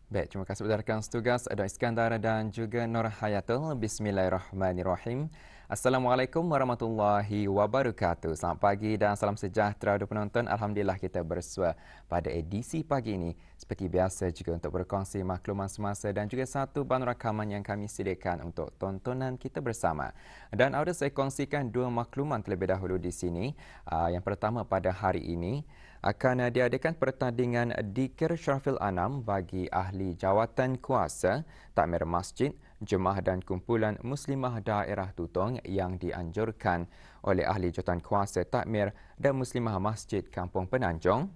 Baik, terima kasih kepada rakan setugas Adon Iskandar dan juga Nur Hayatul. Bismillahirrahmanirrahim. Assalamualaikum warahmatullahi wabarakatuh. Selamat pagi dan salam sejahtera untuk penonton. Alhamdulillah kita bersua pada edisi pagi ini. Seperti biasa juga untuk berkongsi makluman semasa dan juga satu bahan rakaman yang kami sediakan untuk tontonan kita bersama. Dan awal saya kongsikan dua makluman terlebih dahulu di sini. Yang pertama pada hari ini, akan diadakan pertandingan Dikir Syarafil Anam bagi ahli jawatan kuasa, takmir masjid, jemaah dan kumpulan muslimah daerah Tutong yang dianjurkan oleh ahli jawatan kuasa takmir dan muslimah masjid Kampung Penanjung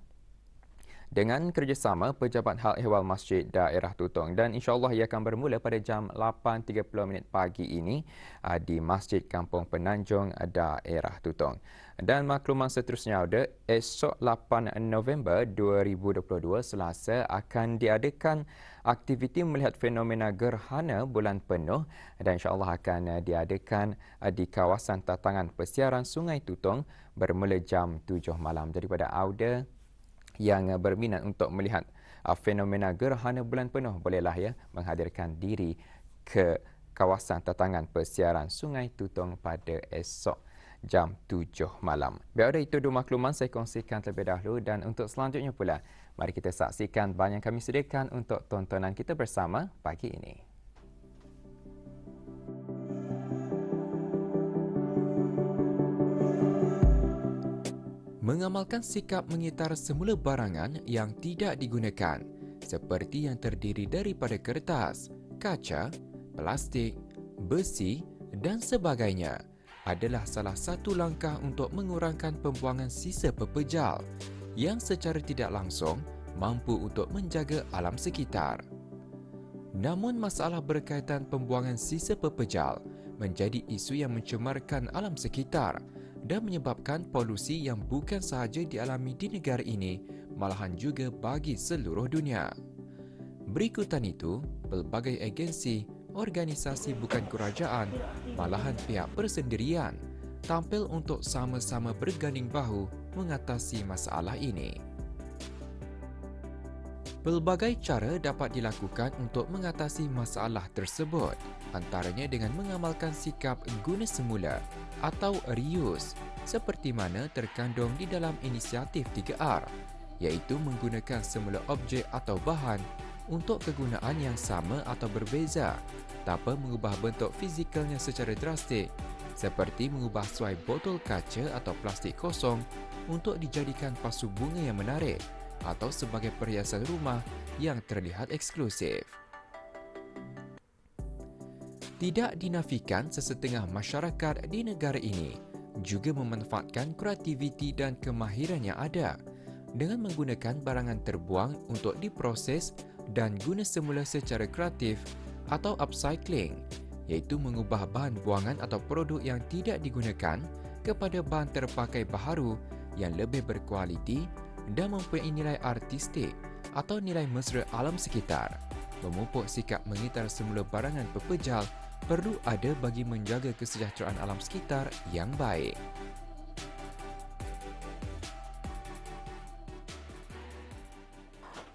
dengan kerjasama Pejabat Hal Ehwal Masjid Daerah Tutong, dan insyaAllah ia akan bermula pada jam 8.30 pagi ini di Masjid Kampung Penanjung Daerah Tutong. Dan makluman seterusnya ada, esok 8 November 2022 Selasa akan diadakan aktiviti melihat fenomena gerhana bulan penuh dan insyaAllah akan diadakan di kawasan tatangan persiaran Sungai Tutong bermula jam 7 malam. Jadi pada auda yang berminat untuk melihat fenomena gerhana bulan penuh, bolehlah ya menghadirkan diri ke kawasan tatangan persiaran Sungai Tutong pada esok jam 7 malam. Biar ada itu dua makluman saya kongsikan terlebih dahulu, dan untuk selanjutnya pula, mari kita saksikan banyak kami sediakan untuk tontonan kita bersama pagi ini. Mengamalkan sikap mengitar semula barangan yang tidak digunakan, seperti yang terdiri daripada kertas, kaca, plastik, besi dan sebagainya, adalah salah satu langkah untuk mengurangkan pembuangan sisa pepejal yang secara tidak langsung mampu untuk menjaga alam sekitar. Namun masalah berkaitan pembuangan sisa pepejal menjadi isu yang mencemarkan alam sekitar dan menyebabkan polusi yang bukan sahaja dialami di negara ini, malahan juga bagi seluruh dunia. Berikutan itu, pelbagai agensi, organisasi bukan kerajaan, malahan pihak persendirian, tampil untuk sama-sama berganding bahu mengatasi masalah ini. Pelbagai cara dapat dilakukan untuk mengatasi masalah tersebut, antaranya dengan mengamalkan sikap guna semula atau reuse, seperti mana terkandung di dalam inisiatif 3R, iaitu menggunakan semula objek atau bahan untuk kegunaan yang sama atau berbeza, tanpa mengubah bentuk fizikalnya secara drastik, seperti mengubah suai botol kaca atau plastik kosong untuk dijadikan pasu bunga yang menarik, atau sebagai perhiasan rumah yang terlihat eksklusif. Tidak dinafikan sesetengah masyarakat di negara ini juga memanfaatkan kreativiti dan kemahiran yang ada dengan menggunakan barangan terbuang untuk diproses dan guna semula secara kreatif atau upcycling, iaitu mengubah bahan buangan atau produk yang tidak digunakan kepada bahan terpakai baharu yang lebih berkualiti dan mempunyai nilai artistik atau nilai mesra alam sekitar. Memupuk sikap mengitar semula barangan pepejal perlu ada bagi menjaga kesejahteraan alam sekitar yang baik.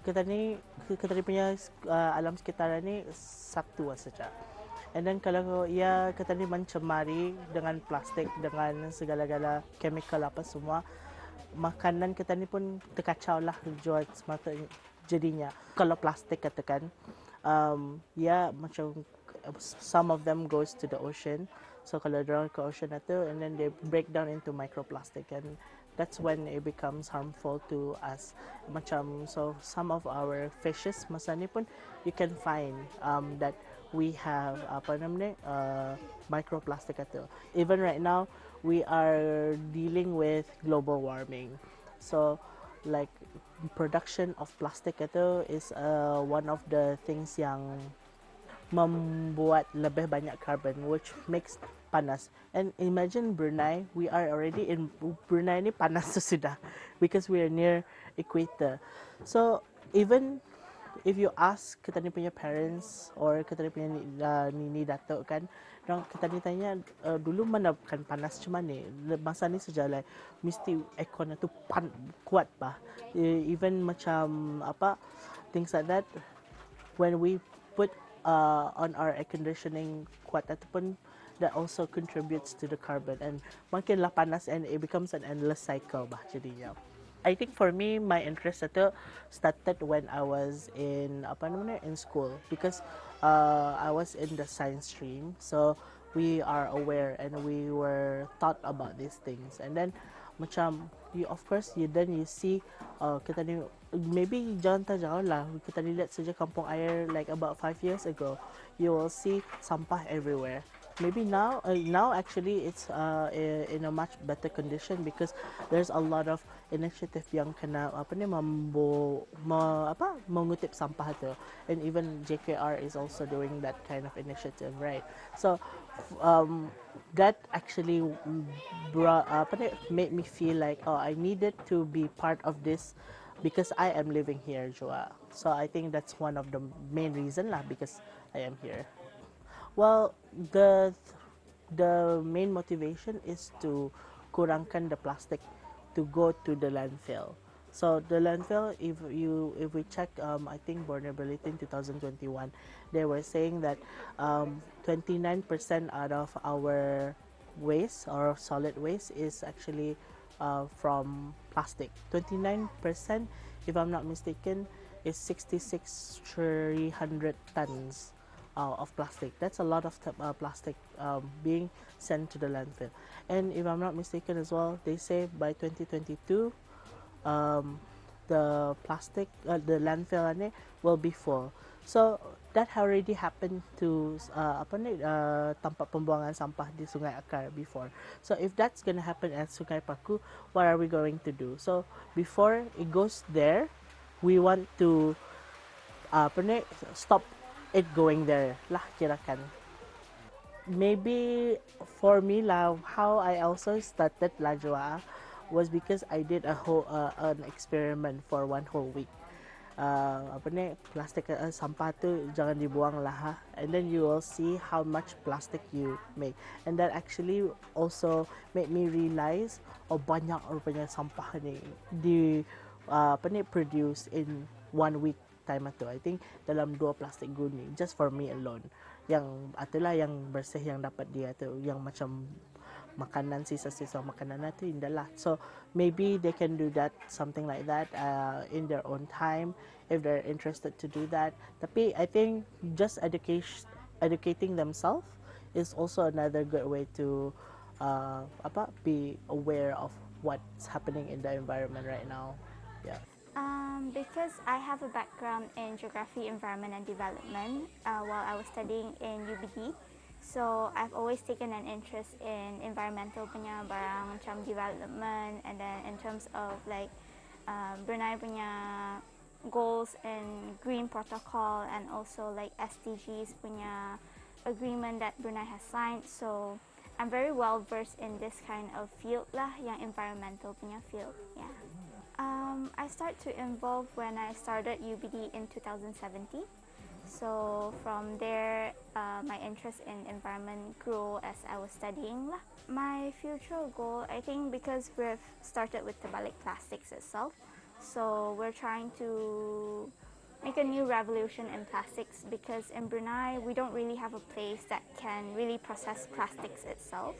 Kita ni punya alam sekitar ni satu saja. And then kalau kita ni mencemari dengan plastik, dengan segala-gala chemical apa semua, makanan kita ni pun terkacau lah jual semata jadinya. Kalau plastik katakan, macam some of them goes to the ocean. So kalau dorang ke ocean itu, and then they break down into microplastic, and that's when it becomes harmful to us. Macam so some of our fishes masa ni pun you can find that we have microplastic itu. Even right now we are dealing with global warming. So like production of plastic itu is one of the things yang membuat lebih banyak carbon, which makes panas. And imagine Brunei, we are already in Brunei ni panas sudah because we are near equator. So even if you ask kita ni punya parents or kita ni punya nini datuk kan, kita ni tanya dulu mana kan panas macam mana, masa ni sejalan mesti aircon tu kuat bah. Even macam apa things like that, when we put on our air conditioning kuat ataupun that also contributes to the carbon, and makinlah panas and it becomes an endless cycle bah jadinya. I think for me, my interest itu started when I was in in school, because I was in the science stream, so we are aware and we were taught about these things. And then macam you, of course you see kita ni maybe jangan terjauh lah, kita lihat saja kampung air like about 5 years ago, you will see sampah everywhere. Maybe now actually it's in a much better condition, because there's a lot of initiative yang kena mengutip sampah tu, and even JKR is also doing that kind of initiative, right? So that actually made me feel like, oh, I needed to be part of this because I am living here juga. So I think that's one of the main reason lah, because I am here. Well, the main motivation is to kurangkan the plastic to go to the landfill. So the landfill, if we check, I think Borneo Bulletin 2021, they were saying that 29% out of our waste or solid waste is actually from plastic. 29%, if I'm not mistaken, is 66,300 tons of plastic. That's a lot of plastic being sent to the landfill. And if I'm not mistaken as well, they say by 2022, the plastic, the landfill will be full. So that already happened to tempat pembuangan sampah di Sungai Akar before. So if that's going to happen at Sungai Paku, what are we going to do? So before it goes there, we want to stop it going there lah kirakan. Maybe for me lah, how I also started Lajwa was because I did an experiment for 1 whole week. Plastik sampah tu jangan dibuang lah ha. And then you will see how much plastic you make, and that actually also made me realize banyak rupanya sampah ni produce in 1 week time itu. I think dalam 2 plastik guni just for me alone. Yang itulah yang bersih yang dapat dia tu, yang macam makanan, sisa-sisa makanan itu indah lah. So maybe they can do that, something like that in their own time if they're interested to do that. Tapi I think just educating themselves is also another good way to be aware of what's happening in the environment right now. Yeah. Because I have a background in geography, environment and development while I was studying in UBD. So I've always taken an interest in environmental punya barang macam development, and then in terms of like Brunei punya goals in green protocol, and also like SDGs punya agreement that Brunei has signed. So I'm very well versed in this kind of field lah, yang environmental punya field. Yeah. I started to involve when I started UBD in 2017. So from there, my interest in environment grew as I was studying lah. My future goal, I think, because we've started with the balik plastics itself, so we're trying to make a new revolution in plastics, because in Brunei we don't really have a place that can really process plastics itself.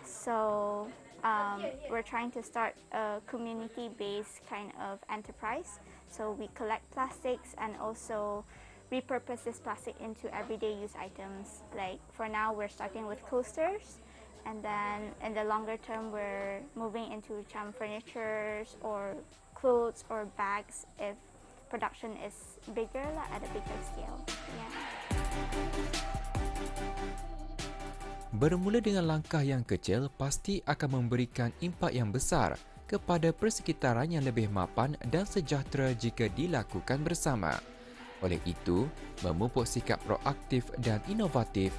So we're trying to start a community-based kind of enterprise. So we collect plastics and also repurpose this plastic into everyday use items. Like for now, we're starting with coasters, and then in the longer term, we're moving into furnitures or clothes or bags if production is bigger, at a bigger scale. Yeah. Bermula dengan langkah yang kecil pasti akan memberikan impak yang besar kepada persekitaran yang lebih mapan dan sejahtera jika dilakukan bersama. Oleh itu, memupuk sikap proaktif dan inovatif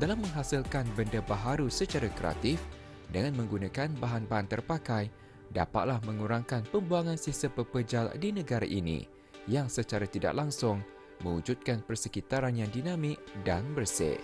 dalam menghasilkan benda baharu secara kreatif dengan menggunakan bahan-bahan terpakai dapatlah mengurangkan pembuangan sisa pepejal di negara ini yang secara tidak langsung mewujudkan persekitaran yang dinamik dan bersih.